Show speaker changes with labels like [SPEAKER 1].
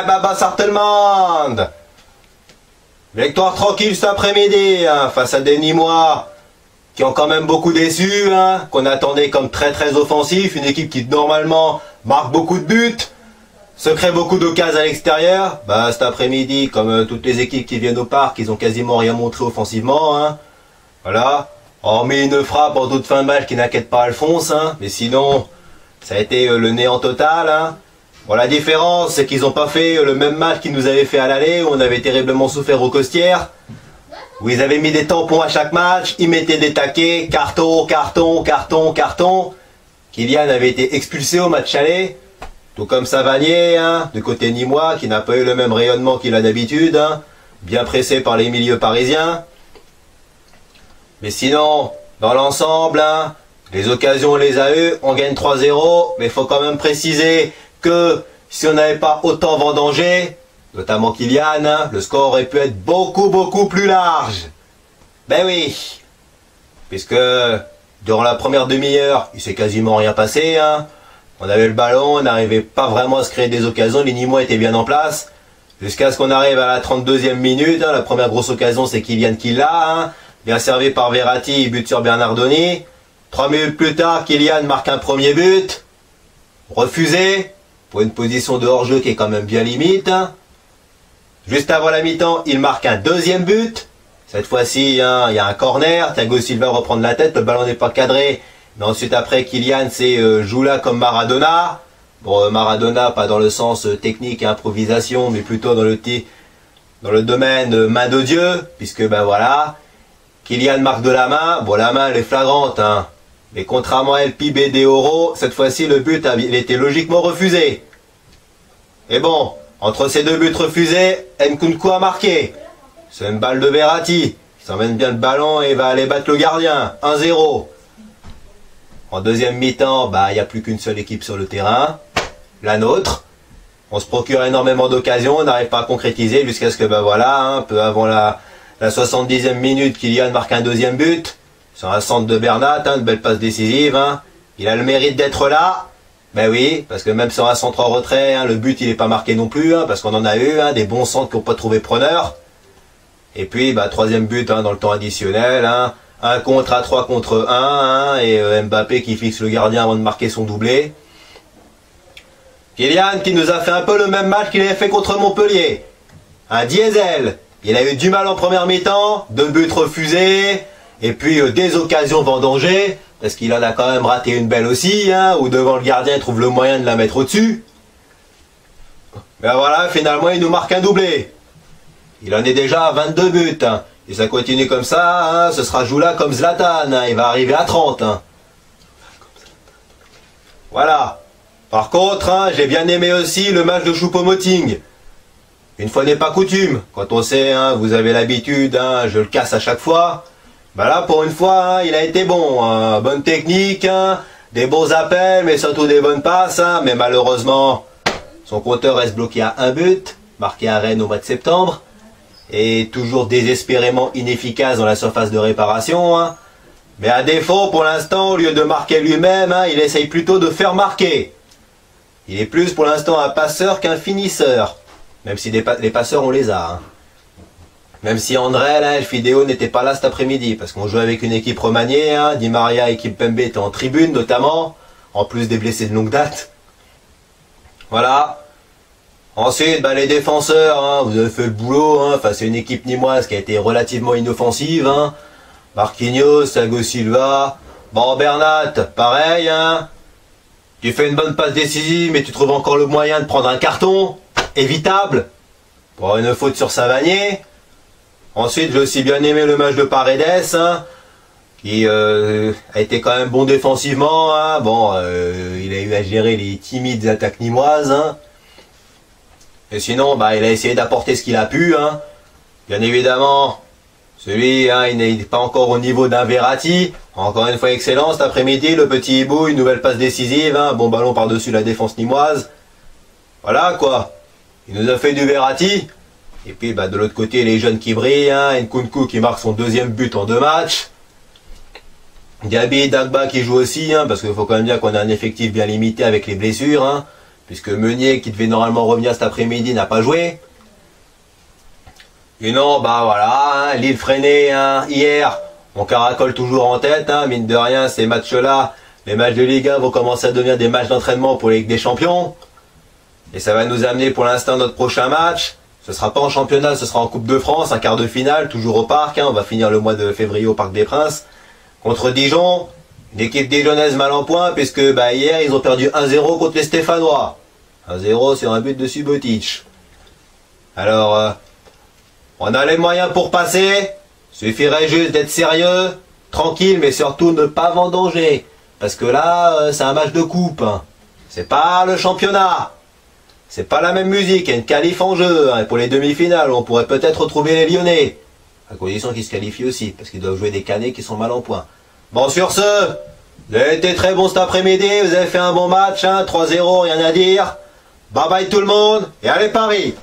[SPEAKER 1] bah bonsoir tout le monde. Victoire tranquille cet après-midi face à des Nîmois qui ont quand même beaucoup déçu, qu'on attendait comme très offensif, une équipe qui normalement marque beaucoup de buts, se crée beaucoup d'occasions à l'extérieur. Bah cet après-midi, comme toutes les équipes qui viennent au parc, ils ont quasiment rien montré offensivement. Voilà, hormis une frappe en toute fin de match qui n'inquiète pas Alphonse, mais sinon ça a été le néant total. Bon, la différence, c'est qu'ils n'ont pas fait le même match qu'ils nous avaient fait à l'aller, où on avait terriblement souffert aux Costières, où ils avaient mis des tampons à chaque match, ils mettaient des taquets, carton. Kylian avait été expulsé au match aller, tout comme Savanier, de côté nîmois, qui n'a pas eu le même rayonnement qu'il a d'habitude, bien pressé par les milieux parisiens. Mais sinon, dans l'ensemble, les occasions on les a eues, on gagne 3-0, mais il faut quand même préciser que si on n'avait pas autant vendangé, notamment Kylian, le score aurait pu être beaucoup plus large. Ben oui, puisque durant la première demi-heure, il s'est quasiment rien passé. On avait le ballon, on n'arrivait pas vraiment à se créer des occasions, les Nîmois étaient bien en place. Jusqu'à ce qu'on arrive à la 32e minute, la première grosse occasion c'est Kylian qui l'a, bien servi par Verratti, but sur Bernardoni. 3 minutes plus tard, Kylian marque un premier but, refusé, pour une position de hors-jeu qui est quand même bien limite. Juste avant la mi-temps, il marque un deuxième but. Cette fois-ci, il y a un corner. Thiago Silva reprend la tête, le ballon n'est pas cadré. Mais ensuite, après, Kylian, joue là comme Maradona. Bon, Maradona, pas dans le sens technique et improvisation, mais plutôt dans le domaine main de Dieu. Puisque, ben voilà, Kylian marque de la main. Bon, la main, elle est flagrante, Mais contrairement à El Pibe et De Oro, cette fois-ci le but il était logiquement refusé. Et bon, entre ces deux buts refusés, Nkunku a marqué. C'est une balle de Verratti, qui s'emmène bien le ballon et va aller battre le gardien. 1-0. En deuxième mi-temps, il n'y a plus qu'une seule équipe sur le terrain, la nôtre. On se procure énormément d'occasions, on n'arrive pas à concrétiser jusqu'à ce que, un peu avant la 70e minute, Kylian marque un deuxième but. Sur un centre de Bernat, une belle passe décisive. Il a le mérite d'être là. Ben oui, parce que même sur un centre en retrait, le but il n'est pas marqué non plus, parce qu'on en a eu, des bons centres qui n'ont pas trouvé preneur. Et puis, troisième but dans le temps additionnel, un contre à 3 contre 1, et Mbappé qui fixe le gardien avant de marquer son doublé. Kylian qui nous a fait un peu le même match qu'il avait fait contre Montpellier. Un diesel. Il a eu du mal en première mi-temps, 2 buts refusés. Et puis des occasions vendangées, parce qu'il en a quand même raté une belle aussi, où devant le gardien il trouve le moyen de la mettre au-dessus. Mais voilà, finalement il nous marque un doublé. Il en est déjà à 22 buts. Et ça continue comme ça, ce sera Joula comme Zlatan, il va arriver à 30. Voilà. Par contre, j'ai bien aimé aussi le match de Choupo-Moting. Une fois n'est pas coutume, quand on sait, vous avez l'habitude, je le casse à chaque fois. Là, pour une fois, il a été bon. Bonne technique, des bons appels, mais surtout des bonnes passes. Mais malheureusement, son compteur reste bloqué à un but, marqué à Rennes au mois de septembre. Et toujours désespérément inefficace dans la surface de réparation. Mais à défaut, pour l'instant, au lieu de marquer lui-même, il essaye plutôt de faire marquer. Il est plus pour l'instant un passeur qu'un finisseur. Même si les passeurs, on les a. Même si André, le Fideo n'était pas là cet après-midi, parce qu'on jouait avec une équipe remaniée, Di Maria et Kimpembe étaient en tribune notamment, en plus des blessés de longue date. Voilà. Ensuite, les défenseurs, vous avez fait le boulot, face à une équipe nîmoise qui a été relativement inoffensive. Marquinhos, Thiago Silva, Bernat, pareil. Tu fais une bonne passe décisive, mais tu trouves encore le moyen de prendre un carton, évitable, pour une faute sur Savanier. Ensuite, j'ai aussi bien aimé le match de Paredes, qui a été quand même bon défensivement. Il a eu à gérer les timides attaques nîmoises. Et sinon, il a essayé d'apporter ce qu'il a pu. Bien évidemment, celui, il n'est pas encore au niveau d'un Verratti. Encore une fois excellent cet après-midi, le petit hibou, une nouvelle passe décisive. Bon ballon par-dessus la défense nîmoise. Voilà quoi. Il nous a fait du Verratti. Et puis de l'autre côté, les jeunes qui brillent, Nkunku qui marque son deuxième but en 2 matchs. Diaby, Dagba qui joue aussi, parce qu'il faut quand même dire qu'on a un effectif bien limité avec les blessures. puisque Meunier, qui devait normalement revenir cet après-midi, n'a pas joué. Et non, bah voilà, hein, Lille freiné, hein, hier, on caracole toujours en tête, hein, mine de rien, ces matchs-là, les matchs de Ligue 1 vont commencer à devenir des matchs d'entraînement pour la Ligue des Champions. Et ça va nous amener pour l'instant notre prochain match. Ce sera pas en championnat, ce sera en Coupe de France, un quart de finale, toujours au Parc, hein, on va finir le mois de février au Parc des Princes. Contre Dijon, une équipe dijonnaise mal en point, puisque bah, hier, ils ont perdu 1-0 contre les Stéphanois. 1-0 sur un but de Subotic. Alors, on a les moyens pour passer. Suffirait juste d'être sérieux, tranquille, mais surtout ne pas vendanger. Parce que là, c'est un match de coupe. C'est pas le championnat. C'est pas la même musique, il y a une qualif en jeu. Hein, et pour les demi-finales, on pourrait peut-être retrouver les Lyonnais. À condition qu'ils se qualifient aussi, parce qu'ils doivent jouer des Canets qui sont mal en point. Bon, sur ce, vous avez été très bons cet après-midi, vous avez fait un bon match, hein, 3-0, rien à dire. Bye bye tout le monde, et allez Paris!